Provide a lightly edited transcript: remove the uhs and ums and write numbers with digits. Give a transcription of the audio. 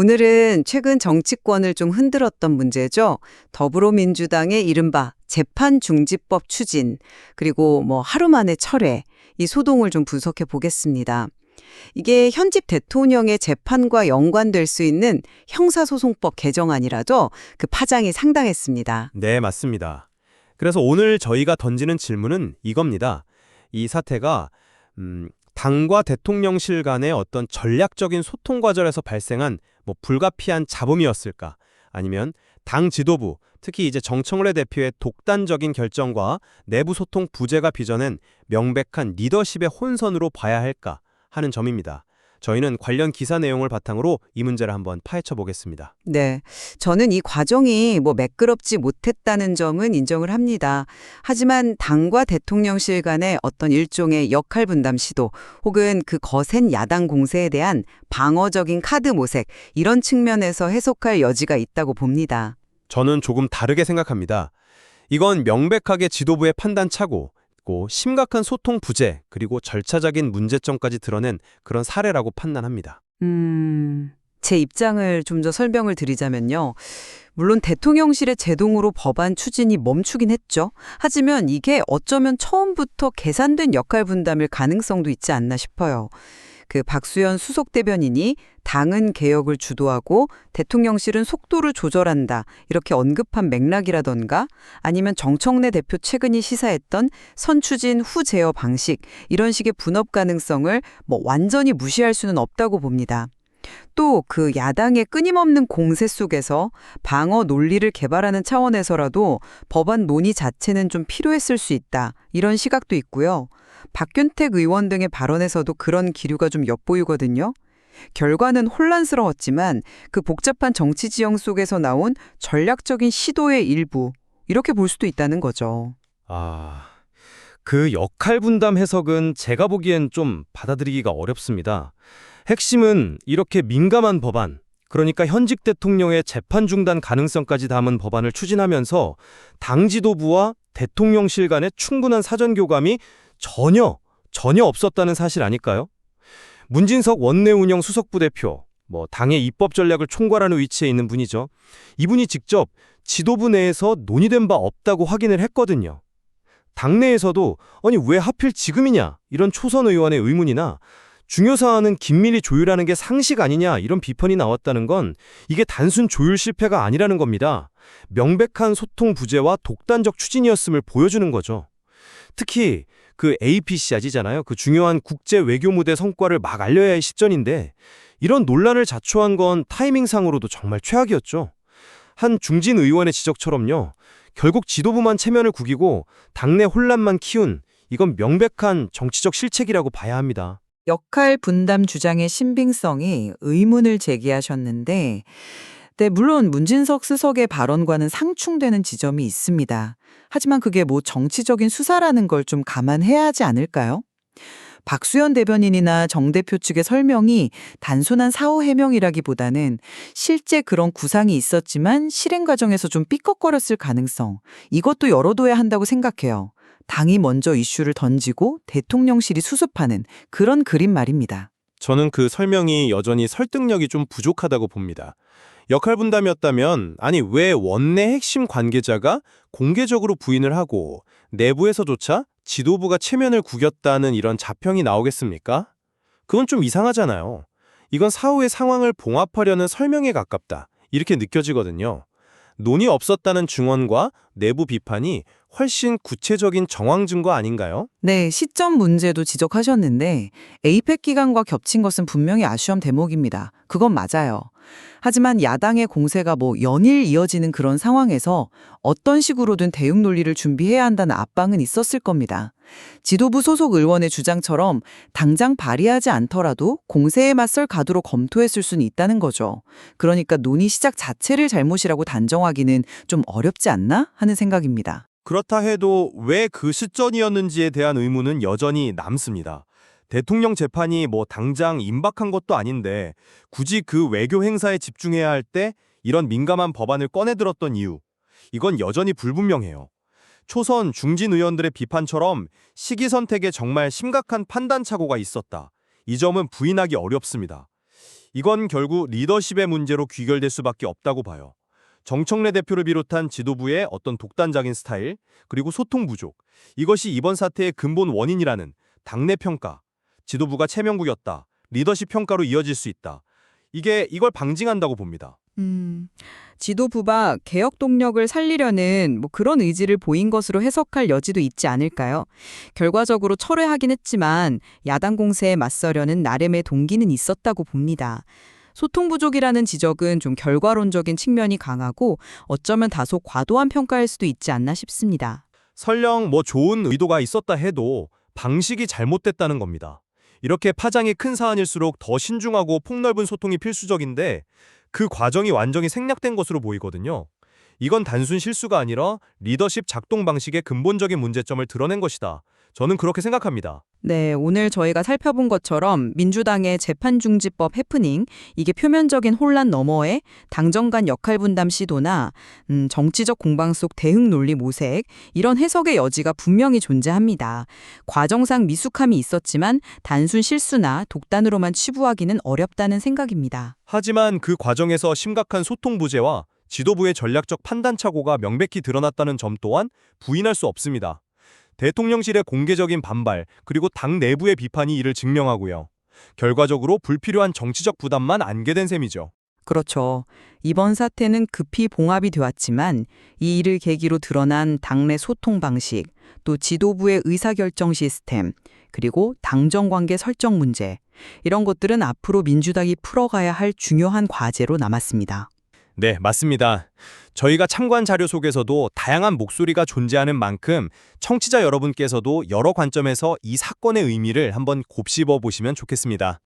오늘은 최근 정치권을 좀 흔들었던 문제죠. 더불어민주당의 이른바 재판중지법 추진, 그리고 하루 만에 철회, 이 소동을 좀 분석해 보겠습니다. 이게 현직 대통령의 재판과 연관될 수 있는 형사소송법 개정안이라도 그 파장이 상당했습니다. 네, 맞습니다. 그래서 오늘 저희가 던지는 질문은 이겁니다. 이 사태가 당과 대통령실 간의 어떤 전략적인 소통 과정에서 발생한 불가피한 잡음이었을까? 아니면 당 지도부, 특히 이제 정청래 대표의 독단적인 결정과 내부 소통 부재가 빚어낸 명백한 리더십의 혼선으로 봐야 할까 하는 점입니다. 저희는 관련 기사 내용을 바탕으로 이 문제를 한번 파헤쳐 보겠습니다. 네, 저는 이 과정이 매끄럽지 못했다는 점은 인정을 합니다. 하지만 당과 대통령실 간의 어떤 일종의 역할 분담 시도 혹은 그 거센 야당 공세에 대한 방어적인 카드 모색, 이런 측면에서 해석할 여지가 있다고 봅니다. 저는 조금 다르게 생각합니다. 이건 명백하게 지도부의 판단 착오, 심각한 소통 부재, 그리고 절차적인 문제점까지 드러낸 그런 사례라고 판단합니다. 제 입장을 좀 더 설명을 드리자면요. 물론 대통령실의 제동으로 법안 추진이 멈추긴 했죠. 하지만 이게 어쩌면 처음부터 계산된 역할 분담일 가능성도 있지 않나 싶어요. 그 박수현 수석 대변인이 당은 개혁을 주도하고 대통령실은 속도를 조절한다, 이렇게 언급한 맥락이라던가, 아니면 정청래 대표 최근이 시사했던 선추진 후 제어 방식, 이런 식의 분업 가능성을 완전히 무시할 수는 없다고 봅니다. 또 그 야당의 끊임없는 공세 속에서 방어 논리를 개발하는 차원에서라도 법안 논의 자체는 좀 필요했을 수 있다, 이런 시각도 있고요. 박균택 의원 등의 발언에서도 그런 기류가 좀 엿보이거든요. 결과는 혼란스러웠지만 그 복잡한 정치 지형 속에서 나온 전략적인 시도의 일부, 이렇게 볼 수도 있다는 거죠. 그 역할 분담 해석은 제가 보기엔 좀 받아들이기가 어렵습니다. 핵심은 이렇게 민감한 법안, 그러니까 현직 대통령의 재판 중단 가능성까지 담은 법안을 추진하면서 당 지도부와 대통령실 간의 충분한 사전 교감이 전혀 없었다는 사실 아닐까요? 문진석 원내운영 수석부 대표, 당의 입법 전략을 총괄하는 위치에 있는 분이죠. 이분이 직접 지도부 내에서 논의된 바 없다고 확인을 했거든요. 당내에서도 아니 왜 하필 지금이냐, 이런 초선 의원의 의문이나 중요 사안은 긴밀히 조율하는 게 상식 아니냐, 이런 비판이 나왔다는 건 이게 단순 조율 실패가 아니라는 겁니다. 명백한 소통 부재와 독단적 추진이었음을 보여주는 거죠. 특히 그 APC 아시잖아요. 그 중요한 국제 외교 무대 성과를 막 알려야 할 시점인데 이런 논란을 자초한 건 타이밍상으로도 정말 최악이었죠. 한 중진 의원의 지적처럼요. 결국 지도부만 체면을 구기고 당내 혼란만 키운, 이건 명백한 정치적 실책이라고 봐야 합니다. 역할 분담 주장의 신빙성이 의문을 제기하셨는데, 네, 물론 문진석 수석의 발언과는 상충되는 지점이 있습니다. 하지만 그게 정치적인 수사라는 걸 좀 감안해야 하지 않을까요? 박수현 대변인이나 정 대표 측의 설명이 단순한 사후 해명이라기보다는 실제 그런 구상이 있었지만 실행 과정에서 좀 삐걱거렸을 가능성, 이것도 열어둬야 한다고 생각해요. 당이 먼저 이슈를 던지고 대통령실이 수습하는 그런 그림 말입니다. 저는 그 설명이 여전히 설득력이 좀 부족하다고 봅니다. 역할 분담이었다면 아니 왜 원내 핵심 관계자가 공개적으로 부인을 하고 내부에서조차 지도부가 체면을 구겼다는 이런 자평이 나오겠습니까? 그건 좀 이상하잖아요. 이건 사후의 상황을 봉합하려는 설명에 가깝다, 이렇게 느껴지거든요. 논의 없었다는 증언과 내부 비판이 훨씬 구체적인 정황 증거 아닌가요? 네, 시점 문제도 지적하셨는데 에이펙 기간과 겹친 것은 분명히 아쉬움 대목입니다. 그건 맞아요. 하지만 야당의 공세가 연일 이어지는 그런 상황에서 어떤 식으로든 대응 논리를 준비해야 한다는 압박은 있었을 겁니다. 지도부 소속 의원의 주장처럼 당장 발의하지 않더라도 공세에 맞설 가도로 검토했을 수는 있다는 거죠. 그러니까 논의 시작 자체를 잘못이라고 단정하기는 좀 어렵지 않나 하는 생각입니다. 그렇다 해도 왜 그 시점이었는지에 대한 의문은 여전히 남습니다. 대통령 재판이 당장 임박한 것도 아닌데 굳이 그 외교 행사에 집중해야 할 때 이런 민감한 법안을 꺼내들었던 이유, 이건 여전히 불분명해요. 초선 중진 의원들의 비판처럼 시기 선택에 정말 심각한 판단 착오가 있었다, 이 점은 부인하기 어렵습니다. 이건 결국 리더십의 문제로 귀결될 수밖에 없다고 봐요. 정청래 대표를 비롯한 지도부의 어떤 독단적인 스타일, 그리고 소통 부족, 이것이 이번 사태의 근본 원인이라는 당내 평가, 지도부가 체면구였다, 리더십 평가로 이어질 수 있다. 이걸 방증한다고 봅니다. 지도부가 개혁 동력을 살리려는 그런 의지를 보인 것으로 해석할 여지도 있지 않을까요? 결과적으로 철회하긴 했지만 야당 공세에 맞서려는 나름의 동기는 있었다고 봅니다. 소통 부족이라는 지적은 좀 결과론적인 측면이 강하고 어쩌면 다소 과도한 평가일 수도 있지 않나 싶습니다. 설령 좋은 의도가 있었다 해도 방식이 잘못됐다는 겁니다. 이렇게 파장이 큰 사안일수록 더 신중하고 폭넓은 소통이 필수적인데 그 과정이 완전히 생략된 것으로 보이거든요. 이건 단순 실수가 아니라 리더십 작동 방식의 근본적인 문제점을 드러낸 것이다. 저는 그렇게 생각합니다. 네, 오늘 저희가 살펴본 것처럼 민주당의 재판중지법 해프닝, 이게 표면적인 혼란 너머에 당정 간 역할 분담 시도나 정치적 공방 속 대응 논리 모색, 이런 해석의 여지가 분명히 존재합니다. 과정상 미숙함이 있었지만 단순 실수나 독단으로만 치부하기는 어렵다는 생각입니다. 하지만 그 과정에서 심각한 소통 부재와 지도부의 전략적 판단 착오가 명백히 드러났다는 점 또한 부인할 수 없습니다. 대통령실의 공개적인 반발, 그리고 당 내부의 비판이 이를 증명하고요. 결과적으로 불필요한 정치적 부담만 안게 된 셈이죠. 그렇죠. 이번 사태는 급히 봉합이 되었지만 이 일을 계기로 드러난 당내 소통 방식, 또 지도부의 의사결정 시스템, 그리고 당정관계 설정 문제, 이런 것들은 앞으로 민주당이 풀어가야 할 중요한 과제로 남았습니다. 네, 맞습니다. 저희가 참고한 자료 속에서도 다양한 목소리가 존재하는 만큼 청취자 여러분께서도 여러 관점에서 이 사건의 의미를 한번 곱씹어 보시면 좋겠습니다.